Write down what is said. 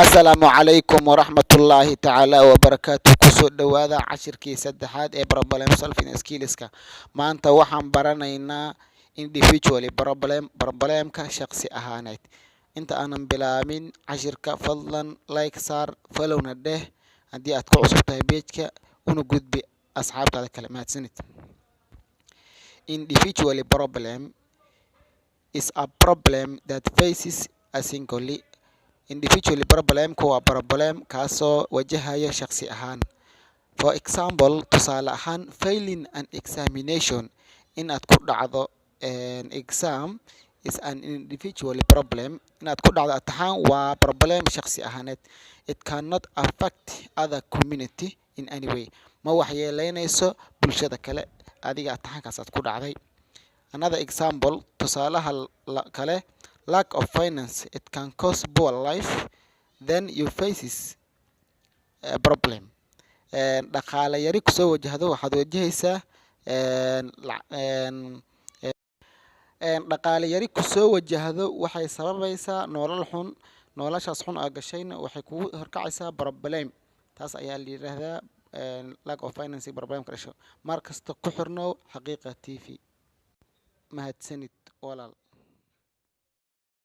Asalaamu calaykum waraxmatullaahi tacaala wabarakaatu. Kusoo dhawaada cashirkii saddexaad ee problem solving skillska. Maanta waxaan baranaynaa individually problemka shaqsi ahaaneed. Inta aanan bilaabin cashirka, fadlan like saar, followna dheh haddii aad ku cusub tahay page-ka, una gudbi asxaabtaada kale. Mahadsanid. Individually problem is a problem that faces a singly. Individually problemku waa problem kaasoo wajahaya shaqsi ahaan. For example, tusaale ahaan, failing an examination, in aad ku dhacdo exam is an individual problem. In aad ku dhacdo imtixaan waa problem shaqsi ahaaneed. It cannot affect other community in any way. Ma waxyeeleynayso bulshada kale adiga imtixaankaas aad ku dhacday. Another example, tusaalaha kale, lack of finance, it can cause poor life, then you faces a problem. Dhaqaale yari kusoo wajahdo waxaad wajahaysaa dhaqaale yari kusoo wajahdo waxay sababaysaa noloshaas xun aa gashayna waxay kugu horkacaysaa problem. Taas ayaa la yiraahdaa lack of finance problem ka dhasho. Mar kasta ku xirnow Xaqiiqa TV. mahadsanid walaal.